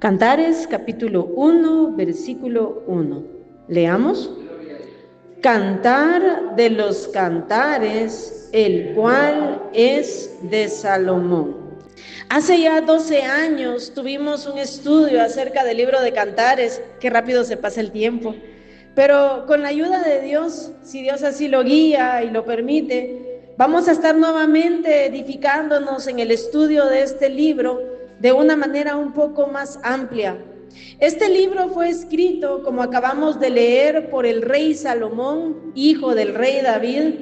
Cantares, capítulo 1, versículo 1. Leamos. Cantar de los cantares, el cual es de Salomón. Hace ya 12 años tuvimos un estudio acerca del libro de Cantares. Qué rápido se pasa el tiempo. Pero con la ayuda de Dios, si Dios así lo guía y lo permite, vamos a estar nuevamente edificándonos en el estudio de este libro de una manera un poco más amplia. Este libro fue escrito, como acabamos de leer, por el rey Salomón, hijo del rey David.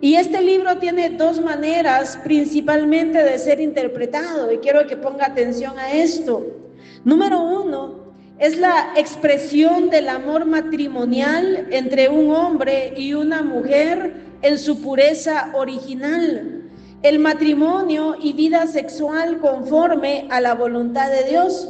Y este libro tiene dos maneras principalmente de ser interpretado, y quiero que ponga atención a esto. Número uno, es la expresión del amor matrimonial entre un hombre y una mujer en su pureza original. El matrimonio y vida sexual conforme a la voluntad de Dios.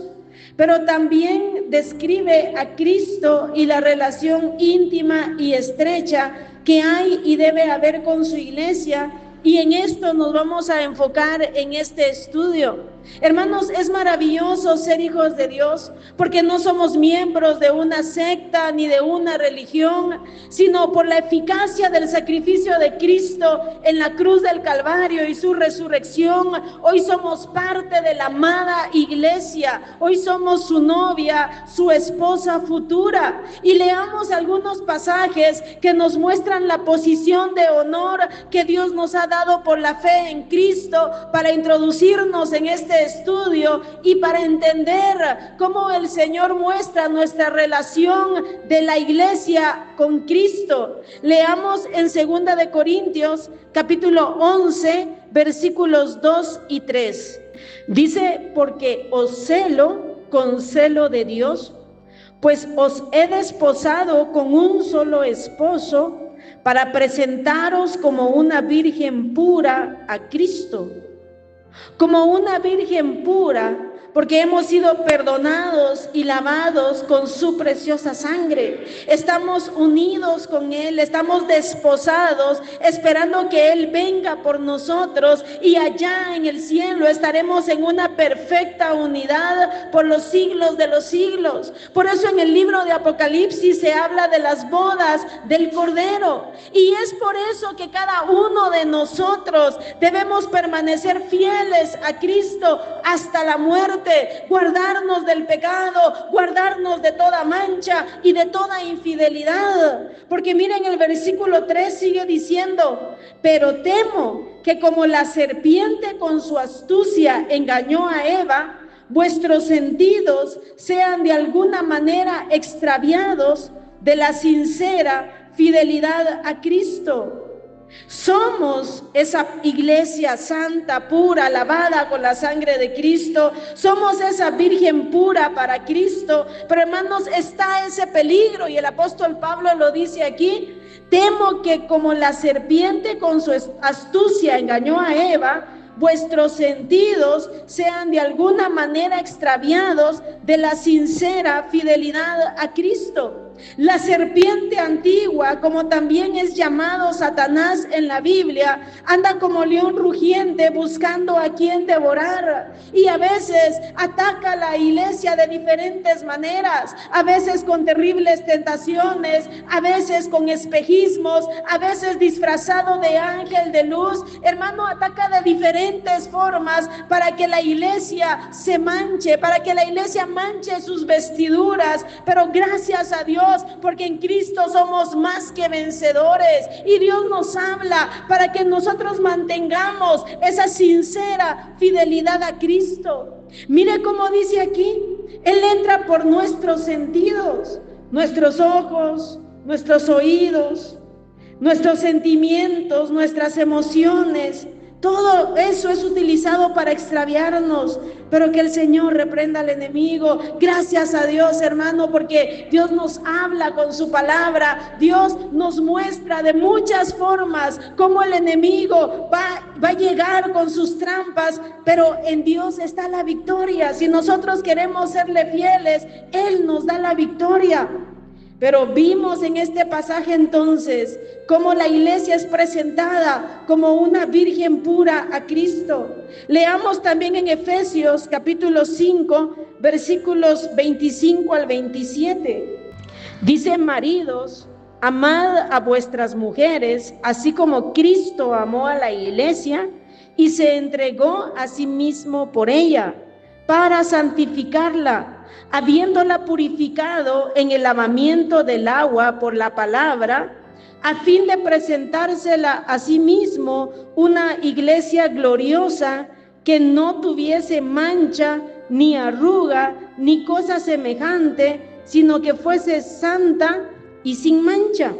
Pero también describe a Cristo y la relación íntima y estrecha que hay y debe haber con su iglesia, y en esto nos vamos a enfocar en este estudio. Hermanos, es maravilloso ser hijos de Dios, porque no somos miembros de una secta ni de una religión, sino por la eficacia del sacrificio de Cristo en la cruz del Calvario y su resurrección. Hoy somos parte de la amada iglesia, hoy somos su novia, su esposa futura. Y leamos algunos pasajes que nos muestran la posición de honor que Dios nos ha dado por la fe en Cristo para introducirnos en este estudio y para entender cómo el Señor muestra nuestra relación de la iglesia con Cristo. Leamos en 2 de Corintios capítulo 11 versículos 2 y 3. Dice: porque os celo con celo de Dios, pues os he desposado con un solo esposo, para presentaros como una virgen pura a Cristo. Como una virgen pura, porque hemos sido perdonados y lavados con su preciosa sangre. Estamos unidos con Él, estamos desposados, esperando que Él venga por nosotros, y allá en el cielo estaremos en una perfecta unidad por los siglos de los siglos. Por eso en el libro de Apocalipsis se habla de las bodas del Cordero, y es por eso que cada uno de nosotros debemos permanecer fieles a Cristo hasta la muerte, guardarnos del pecado, guardarnos de toda mancha y de toda infidelidad. Porque miren, el versículo 3 sigue diciendo: pero temo que como la serpiente con su astucia engañó a Eva, vuestros sentidos sean de alguna manera extraviados de la sincera fidelidad a Cristo. Somos esa iglesia santa, pura, lavada con la sangre de Cristo. Somos esa virgen pura para Cristo. Pero hermanos, está ese peligro, y el apóstol Pablo lo dice aquí: temo que como la serpiente con su astucia engañó a Eva, vuestros sentidos sean de alguna manera extraviados de la sincera fidelidad a Cristo. La serpiente antigua, como también es llamado Satanás en la Biblia, anda como león rugiente buscando a quien devorar, y a veces ataca a la iglesia de diferentes maneras, a veces con terribles tentaciones, a veces con espejismos, a veces disfrazado de ángel de luz. Hermano, ataca de diferentes formas para que la iglesia se manche, para que la iglesia manche sus vestiduras. Pero gracias a Dios, porque en Cristo somos más que vencedores, y Dios nos habla para que nosotros mantengamos esa sincera fidelidad a Cristo. Mire cómo dice aquí: Él entra por nuestros sentidos, nuestros ojos, nuestros oídos, nuestros sentimientos, nuestras emociones. Todo eso es utilizado para extraviarnos, pero que el Señor reprenda al enemigo. Gracias a Dios, hermano, porque Dios nos habla con su palabra. Dios nos muestra de muchas formas cómo el enemigo va a llegar con sus trampas, pero en Dios está la victoria. Si nosotros queremos serle fieles, Él nos da la victoria. Pero vimos en este pasaje entonces cómo la iglesia es presentada como una virgen pura a Cristo. Leamos también en Efesios capítulo 5, versículos 25 al 27. Dice: maridos, amad a vuestras mujeres, así como Cristo amó a la iglesia y se entregó a sí mismo por ella, para santificarla, habiéndola purificado en el lavamiento del agua por la palabra, a fin de presentársela a sí mismo una iglesia gloriosa, que no tuviese mancha, ni arruga, ni cosa semejante, sino que fuese santa y sin mancha.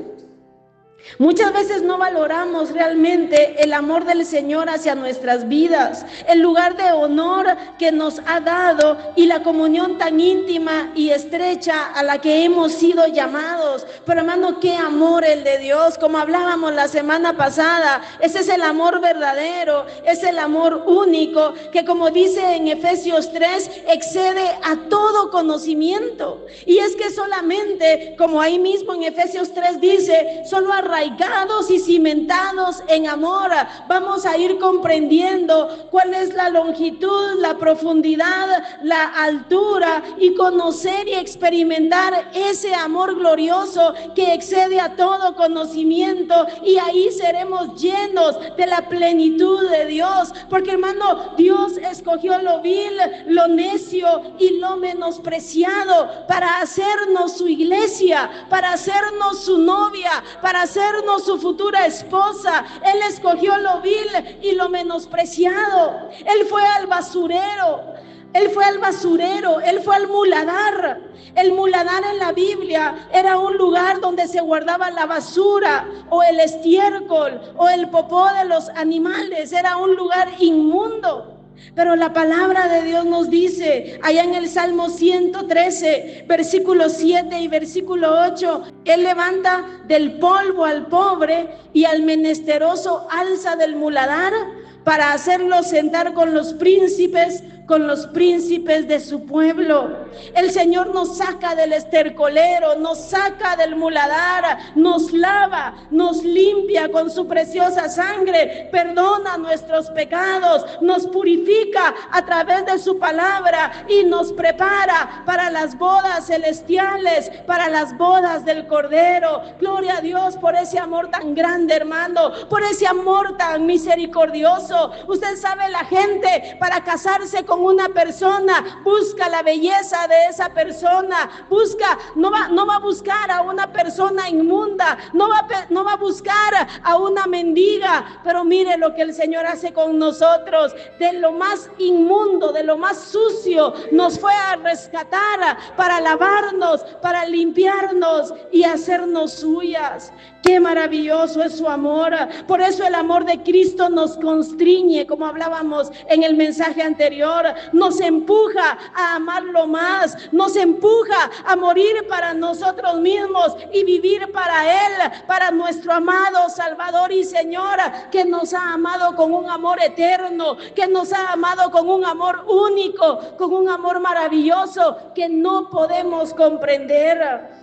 Muchas veces no valoramos realmente el amor del Señor hacia nuestras vidas, el lugar de honor que nos ha dado y la comunión tan íntima y estrecha a la que hemos sido llamados. Pero hermano, qué amor el de Dios, como hablábamos la semana pasada. Ese es el amor verdadero, es el amor único, que como dice en Efesios 3, excede a todo conocimiento. Y es que solamente, como ahí mismo en Efesios 3 dice, solo arraigados y cimentados en amor, vamos a ir comprendiendo cuál es la longitud, la profundidad, la altura, y conocer y experimentar ese amor glorioso que excede a todo conocimiento, y ahí seremos llenos de la plenitud de Dios. Porque hermano, Dios escogió lo vil, lo necio y lo menospreciado para hacernos su iglesia, para hacernos su novia, para hacernos su futura esposa. Él escogió lo vil y lo menospreciado. Él fue al basurero, él fue al muladar. El muladar en la Biblia era un lugar donde se guardaba la basura o el estiércol o el popó de los animales. Era un lugar inmundo. Pero la palabra de Dios nos dice, allá en el Salmo 113, versículo 7 y versículo 8, Él levanta del polvo al pobre y al menesteroso alza del muladar, para hacerlo sentar con los príncipes de su pueblo. El Señor nos saca del estercolero, nos saca del muladar, nos lava, nos limpia con su preciosa sangre, perdona nuestros pecados, nos purifica a través de su palabra y nos prepara para las bodas celestiales, para las bodas del Cordero. Gloria a Dios por ese amor tan grande, hermano, por ese amor tan misericordioso. Usted sabe, la gente para casarse con una persona busca la belleza de esa persona, no va a buscar a una persona inmunda, no va a buscar a una mendiga. Pero mire lo que el Señor hace con nosotros: de lo más inmundo, de lo más sucio, nos fue a rescatar para lavarnos, para limpiarnos y hacernos suyas. Qué maravilloso es su amor. Por eso el amor de Cristo nos constriñe, como hablábamos en el mensaje anterior. Nos empuja a amarlo más, nos empuja a morir para nosotros mismos y vivir para Él, para nuestro amado Salvador y Señor, que nos ha amado con un amor eterno, que nos ha amado con un amor único, con un amor maravilloso que no podemos comprender.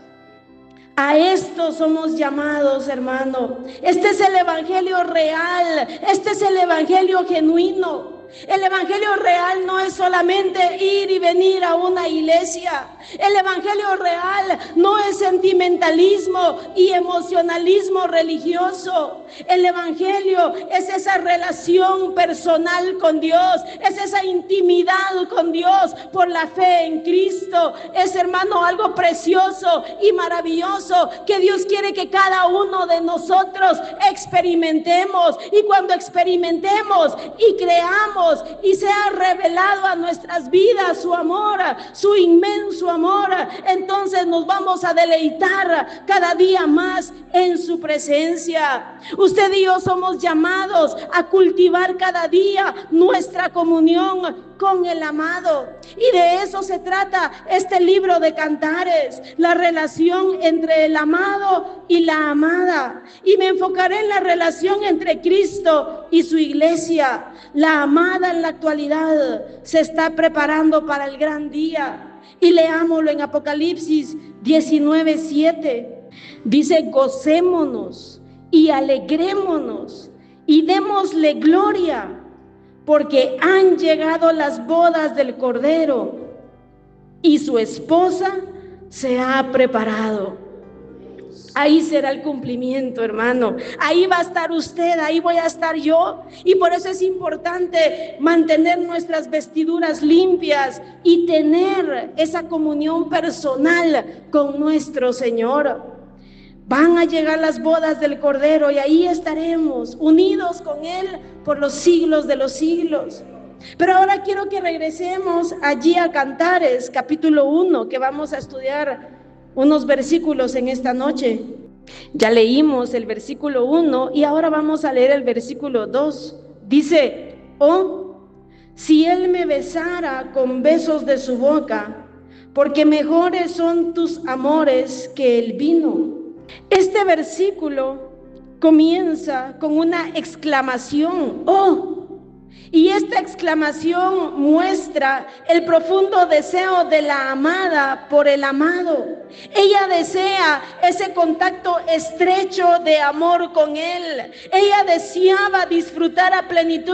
A esto somos llamados, hermano. Este es el evangelio real, este es el evangelio genuino. El evangelio real no es solamente ir y venir a una iglesia. El evangelio real no es sentimentalismo y emocionalismo religioso. El evangelio es esa relación personal con Dios, es esa intimidad con Dios por la fe en Cristo. Es, hermano, algo precioso y maravilloso que Dios quiere que cada uno de nosotros experimentemos. Y cuando experimentemos y creamos y sea revelado a nuestras vidas su amor, su inmenso amor, entonces nos vamos a deleitar cada día más en su presencia. Usted y yo somos llamados a cultivar cada día nuestra comunión con el amado, y de eso se trata este libro de Cantares, la relación entre el amado y la amada. Y me enfocaré en la relación entre Cristo y su iglesia. La amada en la actualidad se está preparando para el gran día. Y leámoslo en Apocalipsis 19:7 dice: gocémonos y alegrémonos y démosle gloria, porque han llegado las bodas del Cordero y su esposa se ha preparado. Ahí será el cumplimiento, hermano. Ahí va a estar usted, ahí voy a estar yo. Y por eso es importante mantener nuestras vestiduras limpias y tener esa comunión personal con nuestro Señor. Van a llegar las bodas del Cordero y ahí estaremos unidos con Él por los siglos de los siglos. Pero ahora quiero que regresemos allí a Cantares, capítulo 1, que vamos a estudiar unos versículos en esta noche. Ya leímos el versículo 1 y ahora vamos a leer el versículo 2. Dice: oh, si Él me besara con besos de su boca, porque mejores son tus amores que el vino. Este versículo comienza con una exclamación: oh. Y esta exclamación muestra el profundo deseo de la amada por el amado. Ella desea ese contacto estrecho de amor con él. Ella deseaba disfrutar a plenitud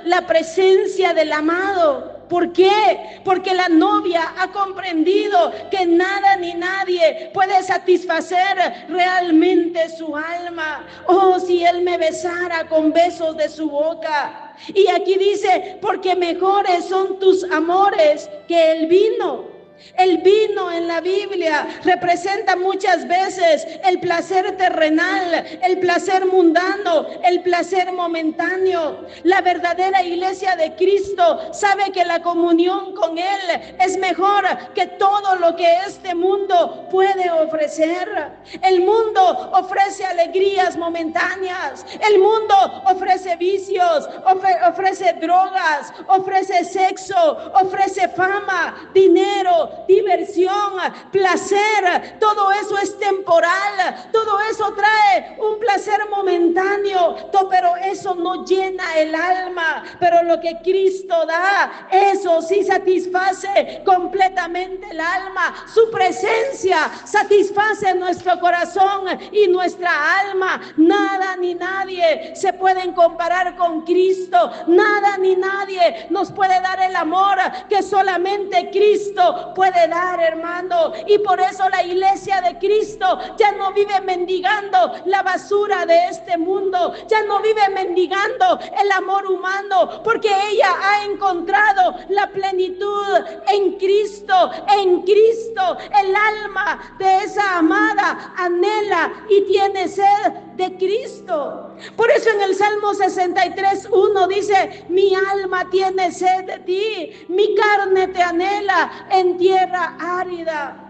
la presencia del amado. ¿Por qué? Porque la novia ha comprendido que nada ni nadie puede satisfacer realmente su alma. Oh, si Él me besara con besos de su boca. Y aquí dice: porque mejores son tus amores que el vino. El vino en la Biblia representa muchas veces el placer terrenal, el placer mundano, el placer momentáneo. La verdadera iglesia de Cristo sabe que la comunión con Él es mejor que todo lo que este mundo puede ofrecer. El mundo ofrece alegrías momentáneas, el mundo ofrece vicios, ofrece drogas, ofrece sexo, ofrece fama, dinero, diversión, placer. Todo eso es temporal, todo eso trae un placer momentáneo, pero eso no llena el alma. Pero lo que Cristo da, eso sí satisface completamente el alma. Su presencia satisface nuestro corazón y nuestra alma. Nada ni nadie se pueden comparar con Cristo. Nada ni nadie nos puede dar el amor que solamente Cristo puede dar, hermano. Y por eso la iglesia de Cristo ya no vive mendigando la basura de este mundo, ya no vive mendigando el amor humano, porque ella ha encontrado la plenitud en Cristo. En Cristo el alma de esa amada anhela y tiene sed de Cristo. Por eso en el Salmo 63:1 dice: mi alma tiene sed de ti, mi carne te anhela en tierra árida,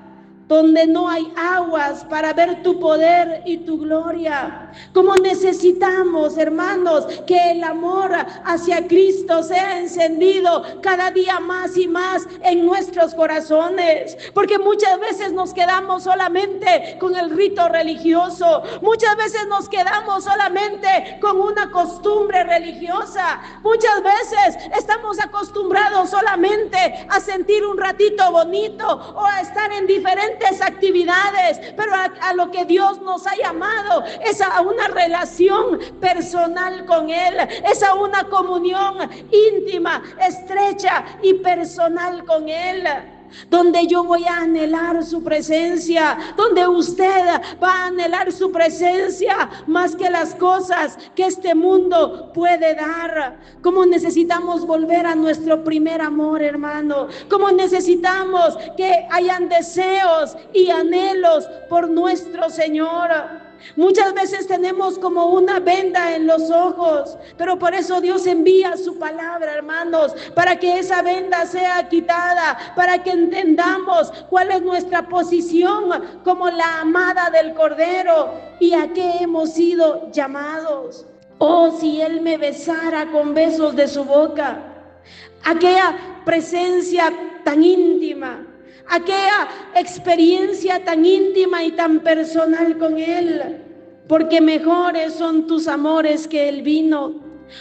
donde no hay aguas para ver tu poder y tu gloria. Como necesitamos, hermanos, que el amor hacia Cristo sea encendido cada día más y más en nuestros corazones, porque muchas veces nos quedamos solamente con el rito religioso, muchas veces nos quedamos solamente con una costumbre religiosa, muchas veces estamos acostumbrados solamente a sentir un ratito bonito o a estar en diferentes actividades, pero a lo que Dios nos ha llamado es a una relación personal con Él, es a una comunión íntima, estrecha y personal con Él, donde yo voy a anhelar su presencia, donde usted va a anhelar su presencia más que las cosas que este mundo puede dar. Como necesitamos volver a nuestro primer amor, hermano, como necesitamos que hayan deseos y anhelos por nuestro Señor. Muchas veces tenemos como una venda en los ojos, pero por eso Dios envía su palabra, hermanos, para que esa venda sea quitada, para que entendamos cuál es nuestra posición como la amada del Cordero y a qué hemos sido llamados. Oh, si Él me besara con besos de su boca, aquella presencia tan íntima, aquella experiencia tan íntima y tan personal con Él, porque mejores son tus amores que el vino.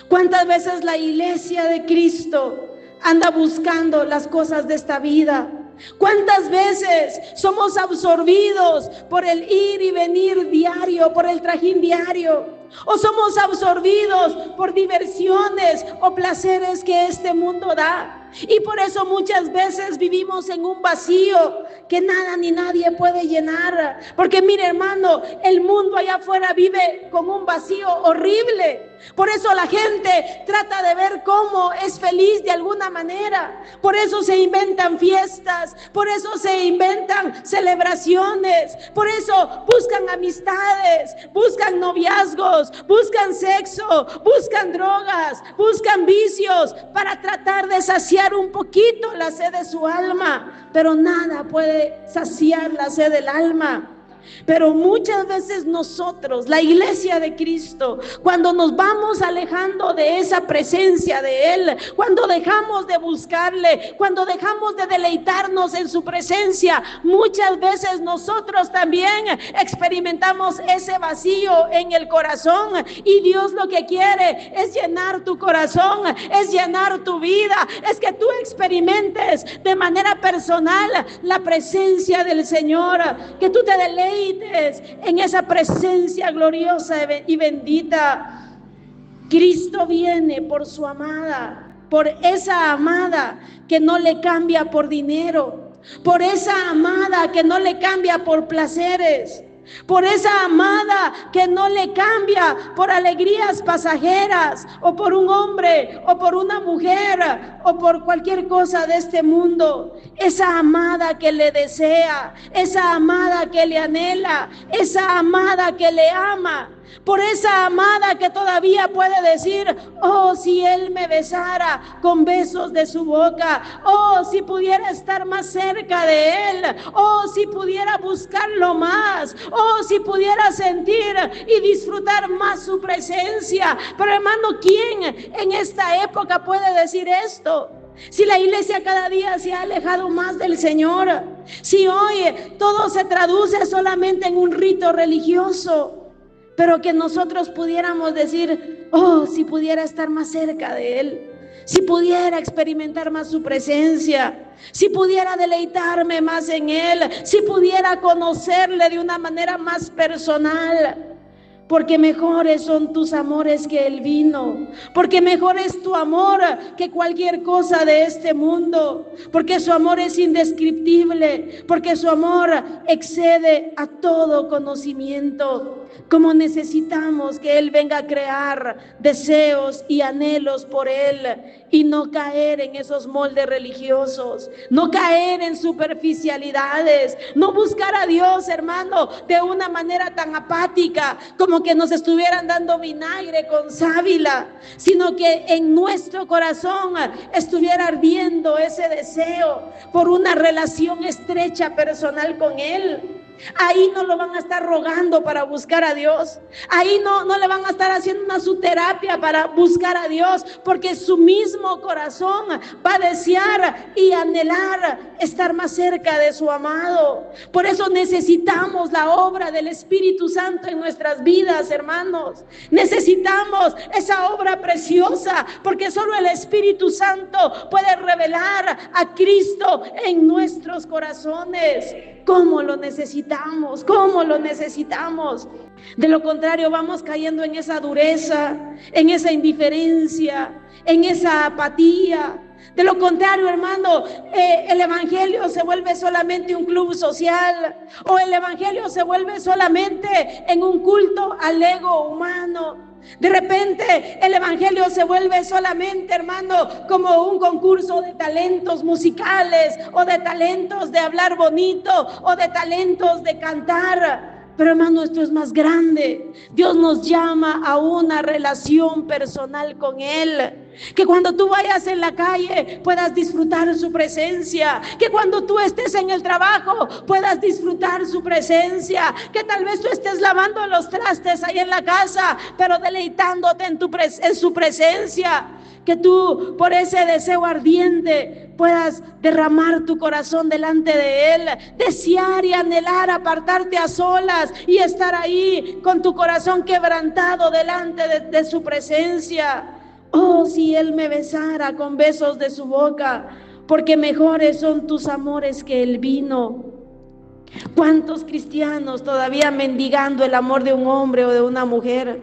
¿Cuántas veces la iglesia de Cristo anda buscando las cosas de esta vida? ¿Cuántas veces somos absorbidos por el ir y venir diario, por el trajín diario? ¿O somos absorbidos por diversiones o placeres que este mundo da? Y por eso muchas veces vivimos en un vacío que nada ni nadie puede llenar. Porque mire, hermano, el mundo allá afuera vive con un vacío horrible. Por eso la gente trata de ver cómo es feliz de alguna manera. Por eso se inventan fiestas, por eso se inventan celebraciones, por eso buscan amistades, buscan noviazgos, buscan sexo, buscan drogas, buscan vicios para tratar de saciar un poquito la sed de su alma. Pero nada puede saciar la sed del alma. Pero muchas veces nosotros, la iglesia de Cristo, cuando nos vamos alejando de esa presencia de Él, cuando dejamos de buscarle, cuando dejamos de deleitarnos en su presencia, muchas veces nosotros también experimentamos ese vacío en el corazón. Y Dios lo que quiere es llenar tu corazón, es llenar tu vida, es que tú experimentes de manera personal la presencia del Señor, que tú te deleites en esa presencia gloriosa y bendita. Cristo viene por su amada, por esa amada que no le cambia por dinero, por esa amada que no le cambia por placeres, por esa amada que no le cambia por alegrías pasajeras, o por un hombre, o por una mujer, o por cualquier cosa de este mundo. Esa amada que le desea, esa amada que le anhela, esa amada que le ama. Por esa amada que todavía puede decir: oh, si Él me besara con besos de su boca, oh, si pudiera estar más cerca de Él, oh, si pudiera buscarlo más, oh, si pudiera sentir y disfrutar más su presencia. Pero hermano, ¿quién en esta época puede decir esto? Si la iglesia cada día se ha alejado más del Señor, si hoy todo se traduce solamente en un rito religioso, pero que nosotros pudiéramos decir: oh, si pudiera estar más cerca de Él, si pudiera experimentar más su presencia, si pudiera deleitarme más en Él, si pudiera conocerle de una manera más personal. Porque mejores son tus amores que el vino, porque mejor es tu amor que cualquier cosa de este mundo, porque su amor es indescriptible, porque su amor excede a todo conocimiento. Como necesitamos que Él venga a crear deseos y anhelos por Él, y no caer en esos moldes religiosos, no caer en superficialidades, no buscar a Dios, hermano, de una manera tan apática como que nos estuvieran dando vinagre con sábila, sino que en nuestro corazón estuviera ardiendo ese deseo por una relación estrecha personal con Él. Ahí no lo van a estar rogando para buscar a Dios. Ahí no le van a estar haciendo una su terapia para buscar a Dios, porque su mismo corazón va a desear y anhelar estar más cerca de su amado. Por eso necesitamos la obra del Espíritu Santo en nuestras vidas, hermanos. Necesitamos esa obra preciosa, porque solo el Espíritu Santo puede revelar a Cristo en nuestros corazones. ¿Cómo lo necesitamos? ¿Cómo lo necesitamos? De lo contrario, vamos cayendo en esa dureza, en esa indiferencia, en esa apatía. De lo contrario, hermano, el evangelio se vuelve solamente un club social, o el evangelio se vuelve solamente en un culto al ego humano. De repente el evangelio se vuelve solamente, hermano, como un concurso de talentos musicales, o de talentos de hablar bonito, o de talentos de cantar. Pero hermano, esto es más grande. Dios nos llama a una relación personal con Él. Que cuando tú vayas en la calle puedas disfrutar su presencia. Que cuando tú estés en el trabajo puedas disfrutar su presencia. Que tal vez tú estés lavando los trastes ahí en la casa, pero deleitándote en su presencia. Que tú, por ese deseo ardiente, puedas derramar tu corazón delante de Él, desear y anhelar apartarte a solas y estar ahí con tu corazón quebrantado delante de su presencia. Oh, si Él me besara con besos de su boca, porque mejores son tus amores que el vino. ¿Cuántos cristianos todavía mendigando el amor de un hombre o de una mujer?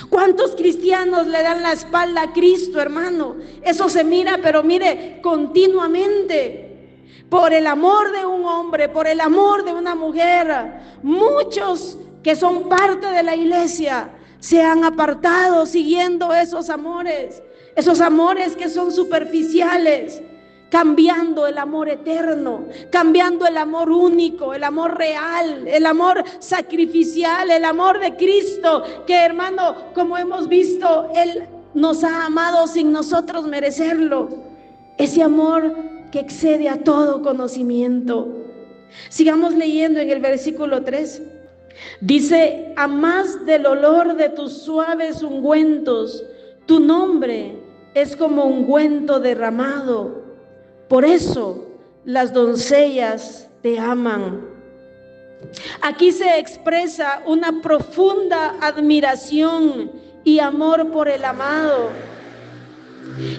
¿Cuántos cristianos le dan la espalda a Cristo, hermano? Eso se mira, pero mire, continuamente. Por el amor de un hombre, por el amor de una mujer, muchos que son parte de la iglesia se han apartado siguiendo esos amores que son superficiales, cambiando el amor eterno, cambiando el amor único, el amor real, el amor sacrificial, el amor de Cristo, que, hermano, como hemos visto, Él nos ha amado sin nosotros merecerlo. Ese amor que excede a todo conocimiento. Sigamos leyendo en el versículo 3. Dice: a más del olor de tus suaves ungüentos, tu nombre es como ungüento derramado. Por eso las doncellas te aman. Aquí se expresa una profunda admiración y amor por el amado.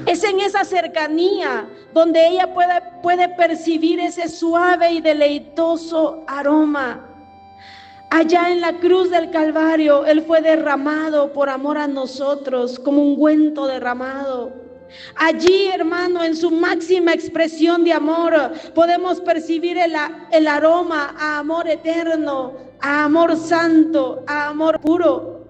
Es en esa cercanía donde ella puede percibir ese suave y deleitoso aroma. Allá en la cruz del Calvario, Él fue derramado por amor a nosotros, como ungüento derramado. Allí, hermano, en su máxima expresión de amor, podemos percibir el aroma a amor eterno, a amor santo, a amor puro.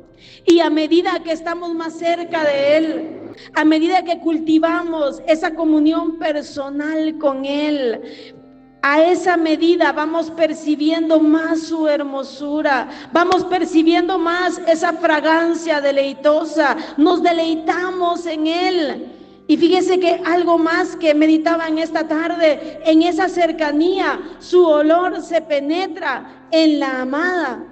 Y a medida que estamos más cerca de Él, a medida que cultivamos esa comunión personal con Él, a esa medida vamos percibiendo más su hermosura, vamos percibiendo más esa fragancia deleitosa, nos deleitamos en Él. Y fíjese que algo más que meditaba en esta tarde, en esa cercanía, su olor se penetra en la amada.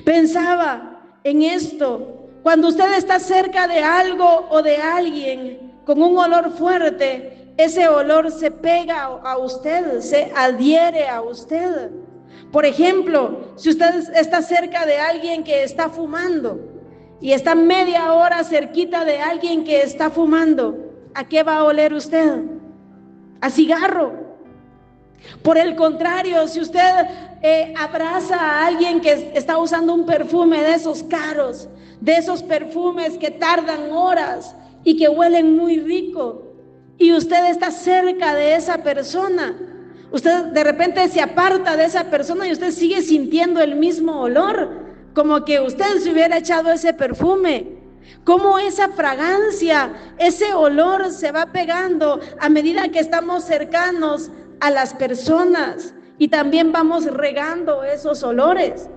Pensaba en esto: cuando usted está cerca de algo o de alguien con un olor fuerte, ese olor se pega a usted, se adhiere a usted. Por ejemplo, si usted está cerca de alguien que está fumando y está media hora cerquita de alguien que está fumando, ¿a qué va a oler usted? A cigarro. Por el contrario, si usted abraza a alguien que está usando un perfume de esos caros, de esos perfumes que tardan horas y que huelen muy rico, y usted está cerca de esa persona, usted de repente se aparta de esa persona y usted sigue sintiendo el mismo olor, como que usted se hubiera echado ese perfume. Cómo esa fragancia, ese olor se va pegando a medida que estamos cercanos a las personas, y también vamos regando esos olores.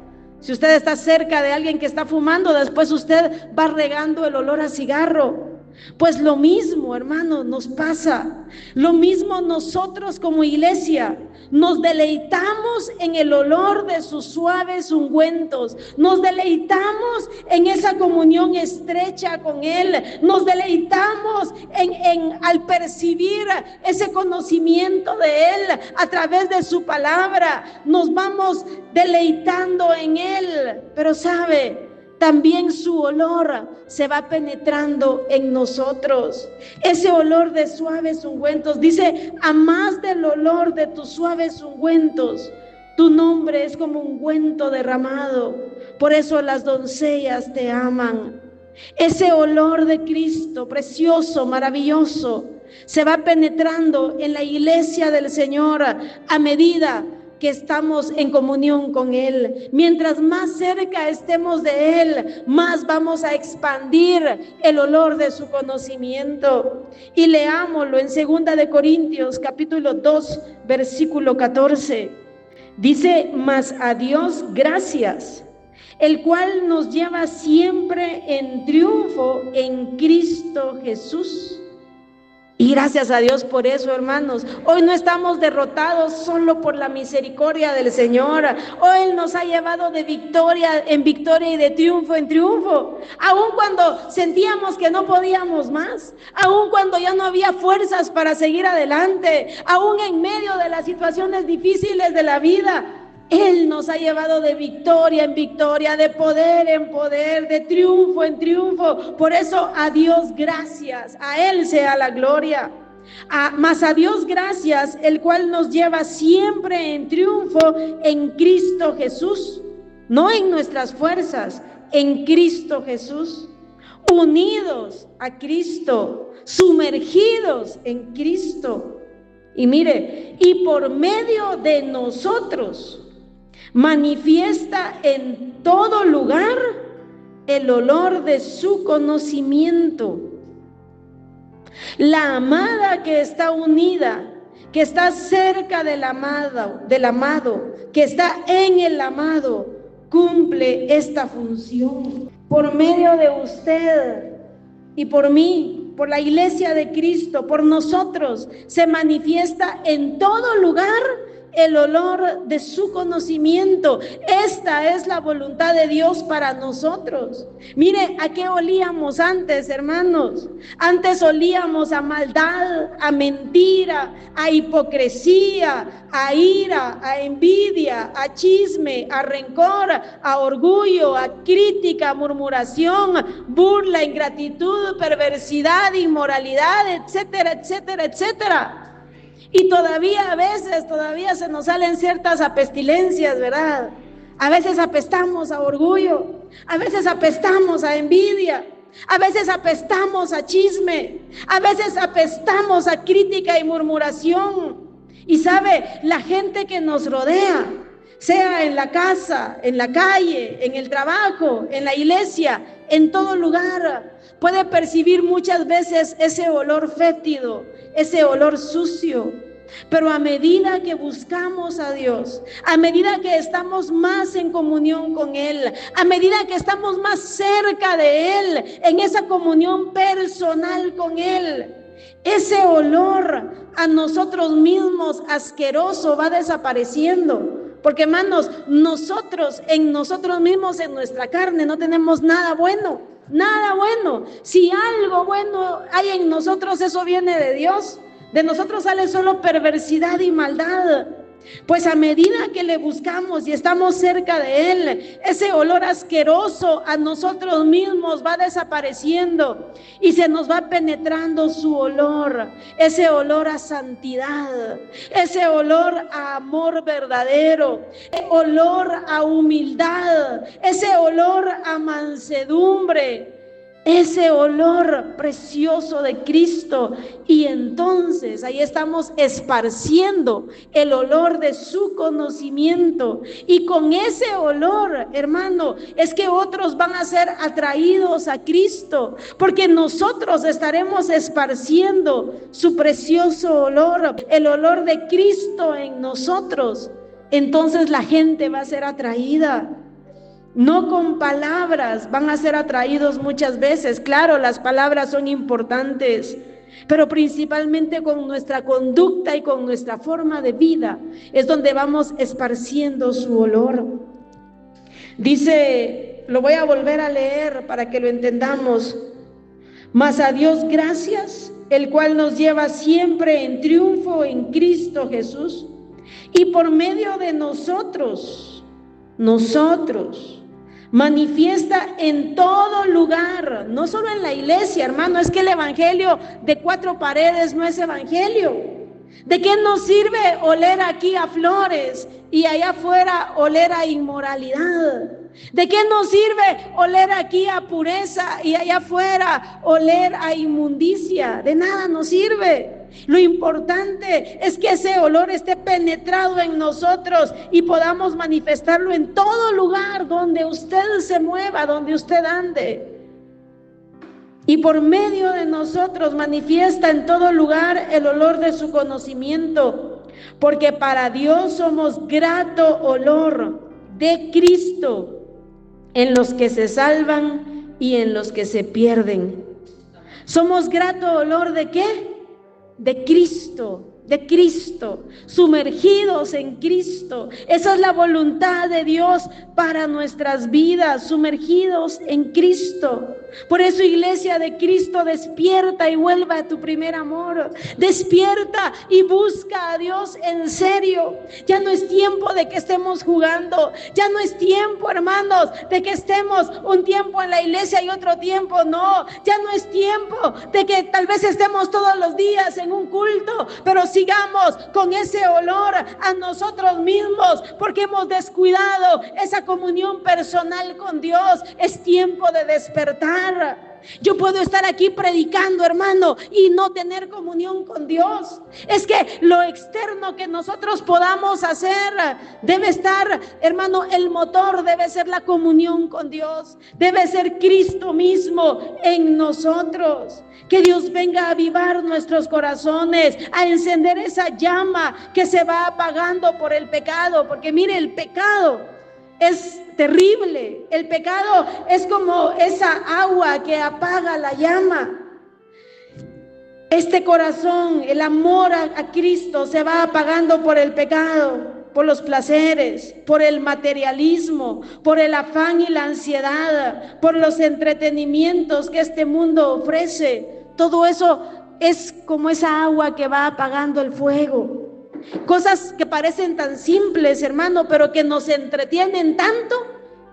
Si usted está cerca de alguien que está fumando, después usted va regando el olor a cigarro. Pues lo mismo, hermano, nos pasa. Lo mismo nosotros como iglesia. Nos deleitamos en el olor de sus suaves ungüentos. Nos deleitamos en esa comunión estrecha con Él. Nos deleitamos al percibir ese conocimiento de Él a través de su palabra. Nos vamos deleitando en Él. Pero sabe, también su olor se va penetrando en nosotros. Ese olor de suaves ungüentos, dice: a más del olor de tus suaves ungüentos, tu nombre es como ungüento derramado. Por eso las doncellas te aman. Ese olor de Cristo, precioso, maravilloso, se va penetrando en la iglesia del Señor a medida que estamos en comunión con Él. Mientras más cerca estemos de Él, más vamos a expandir el olor de su conocimiento. Y leámoslo en 2 de Corintios capítulo 2 versículo 14. Dice: mas a Dios gracias, el cual nos lleva siempre en triunfo en Cristo Jesús. Y gracias a Dios por eso, hermanos. Hoy no estamos derrotados solo por la misericordia del Señor. Hoy Él nos ha llevado de victoria en victoria y de triunfo en triunfo. Aun cuando sentíamos que no podíamos más, aun cuando ya no había fuerzas para seguir adelante, aun en medio de las situaciones difíciles de la vida, Él nos ha llevado de victoria en victoria, de poder en poder, de triunfo en triunfo. Por eso a Dios gracias, a Él sea la gloria. Mas a Dios gracias, el cual nos lleva siempre en triunfo en Cristo Jesús, no en nuestras fuerzas, en Cristo Jesús, unidos a Cristo, sumergidos en Cristo. Y mire, y por medio de nosotros manifiesta en todo lugar el olor de su conocimiento. La amada que está unida, que está cerca del amado, que está en el amado, cumple esta función. Por medio de usted y por mí, por la iglesia de Cristo, por nosotros, se manifiesta en todo lugar el olor de su conocimiento. Esta es la voluntad de Dios para nosotros. Mire, ¿a qué olíamos antes, hermanos? Antes olíamos a maldad, a mentira, a hipocresía, a ira, a envidia, a chisme, a rencor, a orgullo, a crítica, a murmuración, burla, ingratitud, perversidad, inmoralidad, etcétera, etcétera, etcétera. Y todavía a veces, se nos salen ciertas apestilencias, ¿verdad? A veces apestamos a orgullo, a veces apestamos a envidia, a veces apestamos a chisme, a veces apestamos a crítica y murmuración. Y sabe, la gente que nos rodea, sea en la casa, en la calle, en el trabajo, en la iglesia, en todo lugar, puede percibir muchas veces ese olor fétido, ese olor sucio. Pero a medida que buscamos a Dios, a medida que estamos más en comunión con Él, a medida que estamos más cerca de Él, en esa comunión personal con Él, ese olor a nosotros mismos asqueroso va desapareciendo. Porque, hermanos, nosotros mismos, en nuestra carne, no tenemos nada bueno, nada bueno. Si algo bueno hay en nosotros, eso viene de Dios. De nosotros sale solo perversidad y maldad. Pues a medida que le buscamos y estamos cerca de Él, ese olor asqueroso a nosotros mismos va desapareciendo y se nos va penetrando su olor, ese olor a santidad, ese olor a amor verdadero, ese olor a humildad, ese olor a mansedumbre, ese olor precioso de Cristo. Y entonces ahí estamos esparciendo el olor de su conocimiento, y con ese olor, hermano, es que otros van a ser atraídos a Cristo, porque nosotros estaremos esparciendo su precioso olor, el olor de Cristo en nosotros. Entonces la gente va a ser atraída. No con palabras van a ser atraídos muchas veces. Claro, las palabras son importantes, pero principalmente con nuestra conducta y con nuestra forma de vida es donde vamos esparciendo su olor. Dice, lo voy a volver a leer para que lo entendamos. Mas a Dios gracias, el cual nos lleva siempre en triunfo en Cristo Jesús, y por medio de nosotros manifiesta en todo lugar, no solo en la iglesia, hermano. Es que el evangelio de 4 paredes no es evangelio. ¿De qué nos sirve oler aquí a flores y allá afuera oler a inmoralidad? ¿De qué nos sirve oler aquí a pureza y allá afuera oler a inmundicia? De nada nos sirve. Lo importante es que ese olor esté penetrado en nosotros y podamos manifestarlo en todo lugar donde usted se mueva, donde usted ande. Y por medio de nosotros manifiesta en todo lugar el olor de su conocimiento, porque para Dios somos grato olor de Cristo en los que se salvan y en los que se pierden. Somos grato olor ¿de qué? De Cristo, de Cristo, sumergidos en Cristo. Esa es la voluntad de Dios para nuestras vidas, sumergidos en Cristo. Por eso, iglesia de Cristo, despierta y vuelva a tu primer amor. Despierta y busca a Dios en serio. Ya no es tiempo de que estemos jugando. Ya no es tiempo, hermanos, de que estemos un tiempo en la iglesia y otro tiempo no. Ya no es tiempo de que tal vez estemos todos los días en un culto, pero sigamos con ese olor a nosotros mismos porque hemos descuidado esa comunión personal con Dios. Es tiempo de despertar. Yo puedo estar aquí predicando, hermano, y no tener comunión con Dios. Es que lo externo que nosotros podamos hacer debe estar, hermano, el motor debe ser la comunión con Dios. Debe ser Cristo mismo en nosotros. Que Dios venga a avivar nuestros corazones, a encender esa llama que se va apagando por el pecado. Porque mire, el pecado es terrible. El pecado es como esa agua que apaga la llama. Este corazón, el amor a Cristo se va apagando por el pecado, por los placeres, por el materialismo, por el afán y la ansiedad, por los entretenimientos que este mundo ofrece. Todo eso es como esa agua que va apagando el fuego. Cosas que parecen tan simples, hermano, pero que nos entretienen tanto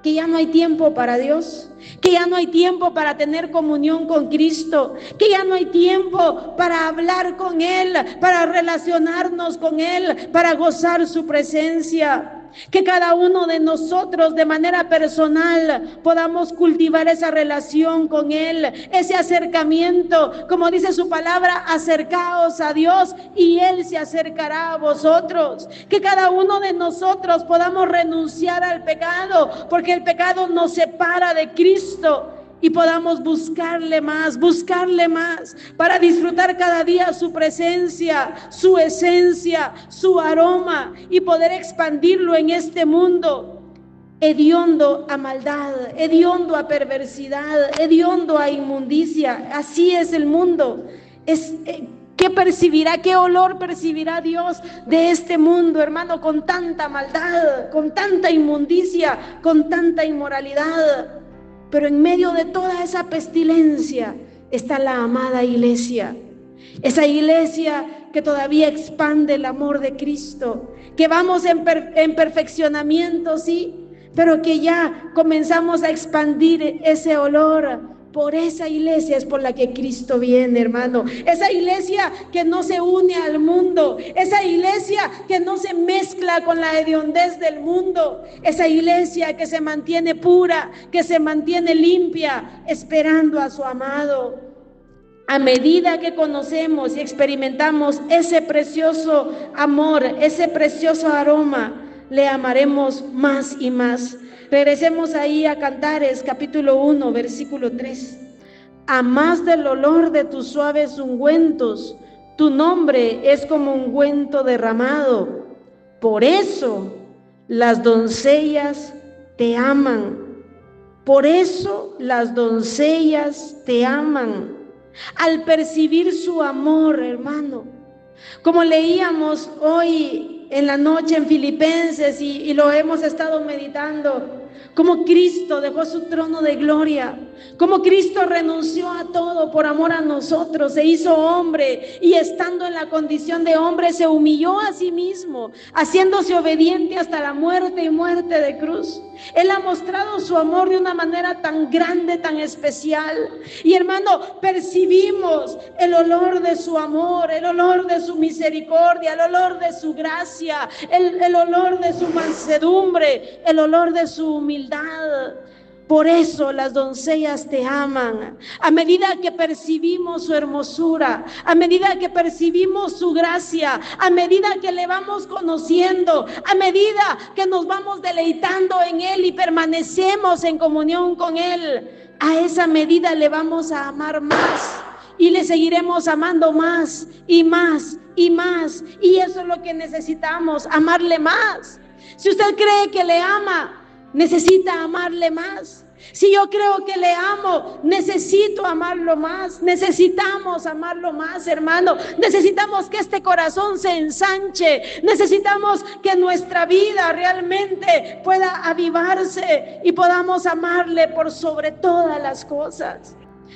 que ya no hay tiempo para Dios, que ya no hay tiempo para tener comunión con Cristo, que ya no hay tiempo para hablar con Él, para relacionarnos con Él, para gozar su presencia. Que cada uno de nosotros de manera personal podamos cultivar esa relación con Él, ese acercamiento, como dice su palabra, acercaos a Dios y Él se acercará a vosotros. Que cada uno de nosotros podamos renunciar al pecado, porque el pecado nos separa de Cristo. Y podamos buscarle más para disfrutar cada día su presencia, su esencia, su aroma y poder expandirlo en este mundo hediondo a maldad, hediondo a perversidad, hediondo a inmundicia. Así es el mundo. ¿Qué percibirá, qué olor percibirá Dios de este mundo, hermano, con tanta maldad, con tanta inmundicia, con tanta inmoralidad? Pero en medio de toda esa pestilencia está la amada iglesia. Esa iglesia que todavía expande el amor de Cristo. Que vamos en perfeccionamiento, sí, pero que ya comenzamos a expandir ese olor. Por esa iglesia es por la que Cristo viene, hermano. Esa iglesia que no se une al mundo. Esa iglesia que no se mezcla con la hediondez del mundo. Esa iglesia que se mantiene pura, que se mantiene limpia, esperando a su amado. A medida que conocemos y experimentamos ese precioso amor, ese precioso aroma, le amaremos más y más. Regresemos ahí a Cantares, capítulo 1, versículo 3. A más del olor de tus suaves ungüentos, tu nombre es como ungüento derramado. Por eso las doncellas te aman. Por eso las doncellas te aman. Al percibir su amor, hermano. Como leíamos hoy en la noche en Filipenses y lo hemos estado meditando, como Cristo dejó su trono de gloria, como Cristo renunció a todo por amor a nosotros, se hizo hombre y estando en la condición de hombre se humilló a sí mismo, haciéndose obediente hasta la muerte y muerte de cruz. Él ha mostrado su amor de una manera tan grande, tan especial. Y hermano, percibimos el olor de su amor, el olor de su misericordia, el olor de su gracia, el olor de su mansedumbre, el olor de su humildad. Por eso las doncellas te aman. A medida que percibimos su hermosura, a medida que percibimos su gracia, a medida que le vamos conociendo, a medida que nos vamos deleitando en Él y permanecemos en comunión con Él, a esa medida le vamos a amar más y le seguiremos amando más y más y más. Y eso es lo que necesitamos, amarle más. Si usted cree que le ama, necesita amarle más. Si yo creo que le amo, necesito amarlo más. Necesitamos amarlo más, hermano. Necesitamos que este corazón se ensanche. Necesitamos que nuestra vida realmente pueda avivarse y podamos amarle por sobre todas las cosas.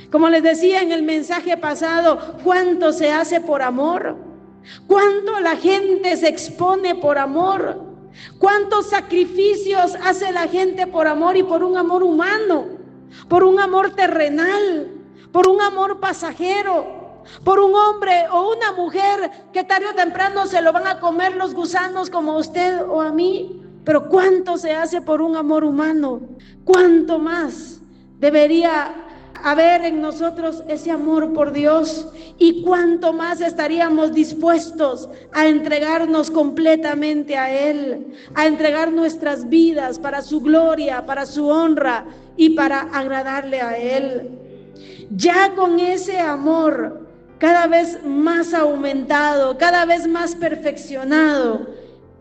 Como les decía en el mensaje pasado, ¿cuánto se hace por amor? ¿Cuánto la gente se expone por amor? ¿Cuántos sacrificios hace la gente por amor y por un amor humano? Por un amor terrenal, por un amor pasajero, por un hombre o una mujer que tarde o temprano se lo van a comer los gusanos como a usted o a mí. Pero ¿cuánto se hace por un amor humano? ¿Cuánto más debería haber en nosotros ese amor por Dios? Y cuánto más estaríamos dispuestos a entregarnos completamente a Él, a entregar nuestras vidas para su gloria, para su honra y para agradarle a Él. Ya con ese amor cada vez más aumentado, cada vez más perfeccionado,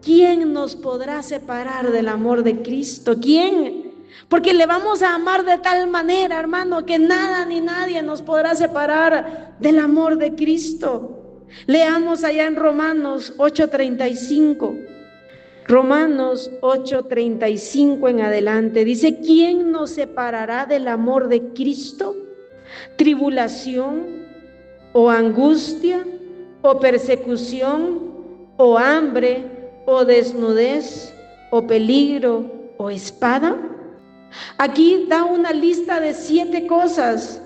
¿quién nos podrá separar del amor de Cristo? ¿Quién? Porque le vamos a amar de tal manera, hermano, que nada ni nadie nos podrá separar del amor de Cristo. Leamos allá en Romanos 8:35. Romanos 8:35 en adelante. Dice, ¿quién nos separará del amor de Cristo? ¿Tribulación o angustia o persecución o hambre o desnudez o peligro o espada? Aquí da una lista de 7 cosas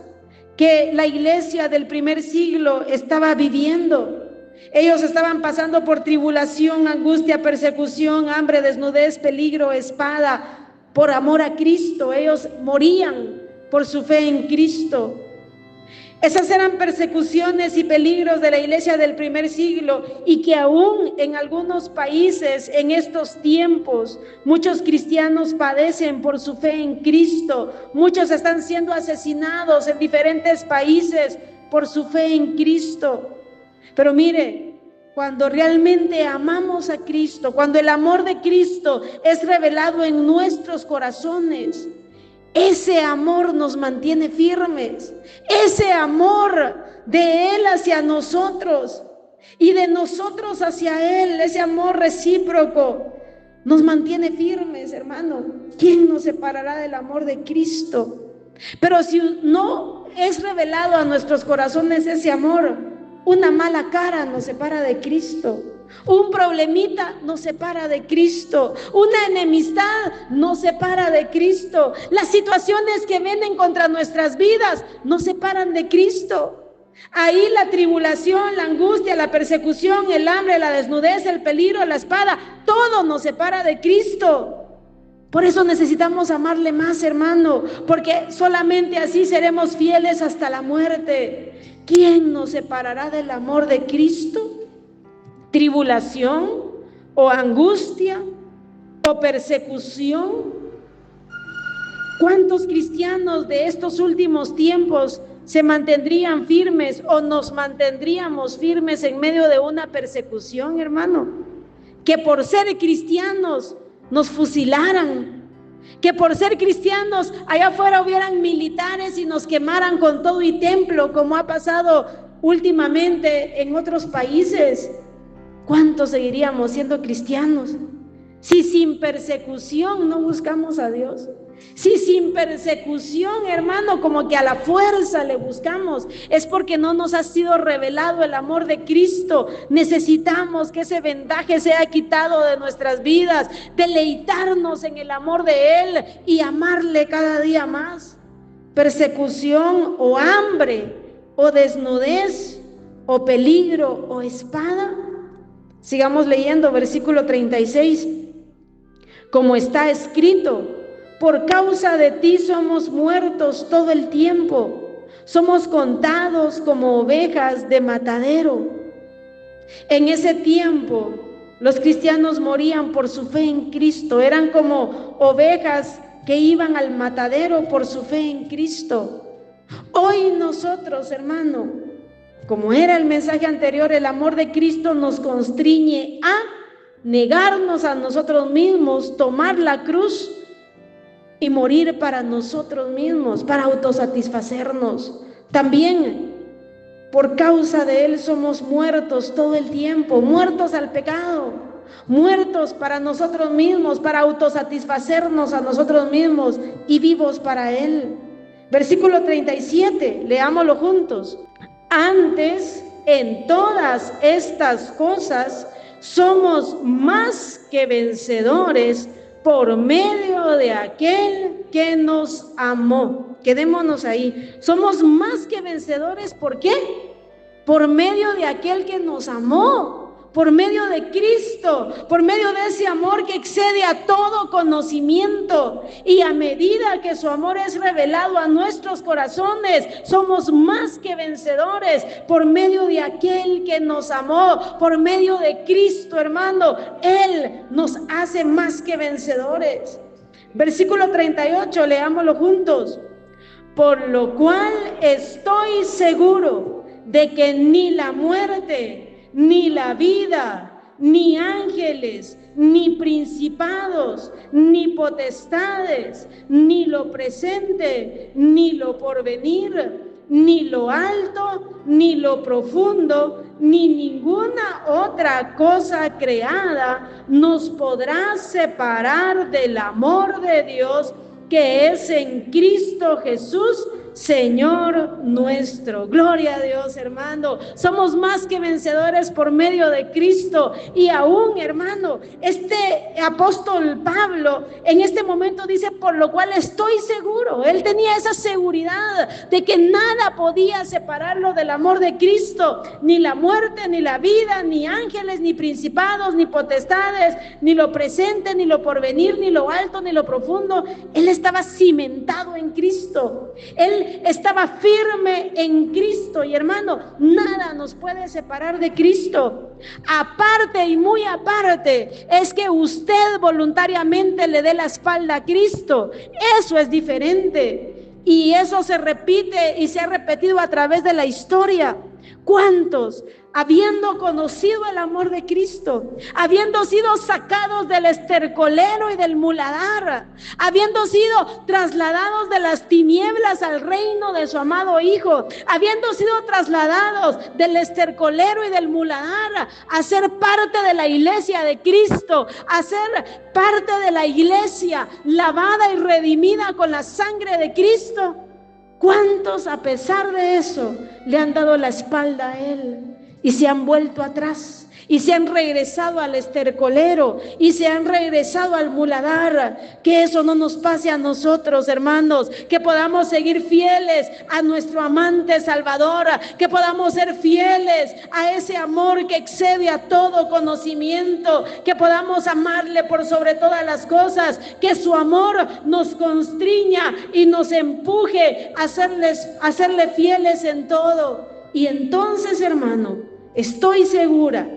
que la iglesia del primer siglo estaba viviendo. Ellos estaban pasando por tribulación, angustia, persecución, hambre, desnudez, peligro, espada, por amor a Cristo. Ellos morían por su fe en Cristo. Esas eran persecuciones y peligros de la iglesia del primer siglo, y que aún en algunos países en estos tiempos muchos cristianos padecen por su fe en Cristo. Muchos están siendo asesinados en diferentes países por su fe en Cristo. Pero mire, cuando realmente amamos a Cristo, cuando el amor de Cristo es revelado en nuestros corazones, ese amor nos mantiene firmes. Ese amor de Él hacia nosotros y de nosotros hacia Él, ese amor recíproco, nos mantiene firmes, hermano. ¿Quién nos separará del amor de Cristo? Pero si no es revelado a nuestros corazones ese amor, una mala cara nos separa de Cristo. Un problemita nos separa de Cristo. Una enemistad nos separa de Cristo. Las situaciones que vienen contra nuestras vidas nos separan de Cristo. Ahí la tribulación, la angustia, la persecución, el hambre, la desnudez, el peligro, la espada, todo nos separa de Cristo. Por eso necesitamos amarle más, hermano, porque solamente así seremos fieles hasta la muerte. ¿Quién nos separará del amor de Cristo? ¿Tribulación o angustia o persecución? ¿Cuántos cristianos de estos últimos tiempos se mantendrían firmes o nos mantendríamos firmes en medio de una persecución, hermano? Que por ser cristianos nos fusilaran, que por ser cristianos allá afuera hubieran militares y nos quemaran con todo y templo, como ha pasado últimamente en otros países. ¿Cuántos seguiríamos siendo cristianos si sin persecución no buscamos a Dios? Si sin persecución, hermano, como que a la fuerza le buscamos, es porque no nos ha sido revelado el amor de Cristo. Necesitamos que ese vendaje sea quitado de nuestras vidas, deleitarnos en el amor de Él y amarle cada día más. Persecución o hambre o desnudez o peligro o espada. Sigamos leyendo versículo 36. Como está escrito, por causa de ti somos muertos todo el tiempo, somos contados como ovejas de matadero. En ese tiempo los cristianos morían por su fe en Cristo, eran como ovejas que iban al matadero por su fe en Cristo. Hoy nosotros, hermano, como era el mensaje anterior, el amor de Cristo nos constriñe a negarnos a nosotros mismos, tomar la cruz y morir para nosotros mismos, para autosatisfacernos. También por causa de Él somos muertos todo el tiempo, muertos al pecado, muertos para nosotros mismos, para autosatisfacernos a nosotros mismos y vivos para Él. Versículo 37, leámoslo juntos. Antes, en todas estas cosas, somos más que vencedores por medio de aquel que nos amó. Quedémonos ahí. Somos más que vencedores, ¿por qué? Por medio de aquel que nos amó. Por medio de Cristo, por medio de ese amor que excede a todo conocimiento, y a medida que su amor es revelado a nuestros corazones, somos más que vencedores por medio de aquel que nos amó, por medio de Cristo, hermano. Él nos hace más que vencedores. Versículo 38, leámoslo juntos. Por lo cual estoy seguro de que ni la muerte, ni la vida, ni ángeles, ni principados, ni potestades, ni lo presente, ni lo porvenir, ni lo alto, ni lo profundo, ni ninguna otra cosa creada nos podrá separar del amor de Dios que es en Cristo Jesús, Señor nuestro. Gloria a Dios, hermano. Somos más que vencedores por medio de Cristo. Y aún, hermano, este apóstol Pablo en este momento dice, por lo cual estoy seguro. Él tenía esa seguridad de que nada podía separarlo del amor de Cristo. Ni la muerte, ni la vida, ni ángeles, ni principados, ni potestades, ni lo presente, ni lo porvenir, ni lo alto, ni lo profundo. Él estaba cimentado en Cristo. Él estaba firme en Cristo. Y hermano, nada nos puede separar de Cristo. Aparte y muy aparte es que usted voluntariamente le dé la espalda a Cristo. Eso es diferente. Y eso se repite y se ha repetido a través de la historia. ¿Cuántos, habiendo conocido el amor de Cristo, habiendo sido sacados del estercolero y del muladar, habiendo sido trasladados de las tinieblas al reino de su amado Hijo, habiendo sido trasladados del estercolero y del muladar a ser parte de la iglesia de Cristo, a ser parte de la iglesia lavada y redimida con la sangre de Cristo? ¿Cuántos, a pesar de eso, le han dado la espalda a Él y se han vuelto atrás y se han regresado al estercolero y se han regresado al muladar? Que eso no nos pase a nosotros, hermanos, que podamos seguir fieles a nuestro amante Salvador, que podamos ser fieles a ese amor que excede a todo conocimiento, que podamos amarle por sobre todas las cosas, que su amor nos constriña y nos empuje a serle fieles en todo. Y entonces, hermano, estoy segura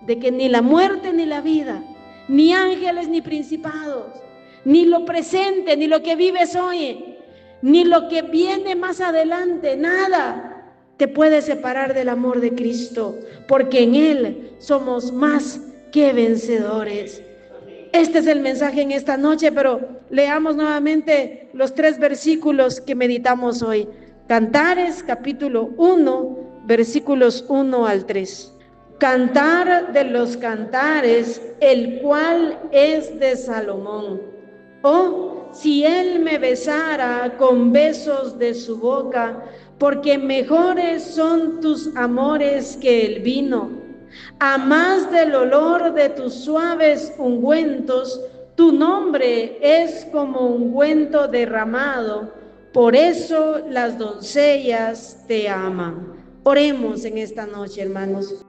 de que ni la muerte ni la vida, ni ángeles ni principados, ni lo presente, ni lo que vives hoy, ni lo que viene más adelante, nada te puede separar del amor de Cristo, porque en Él somos más que vencedores. Este es el mensaje en esta noche, pero leamos nuevamente los 3 versículos que meditamos hoy. Cantares, capítulo 1, versículos 1 al 3. Cantar de los cantares, el cual es de Salomón. Oh, si él me besara con besos de su boca, porque mejores son tus amores que el vino. A más del olor de tus suaves ungüentos, tu nombre es como ungüento derramado. Por eso las doncellas te aman. Oremos en esta noche, hermanos.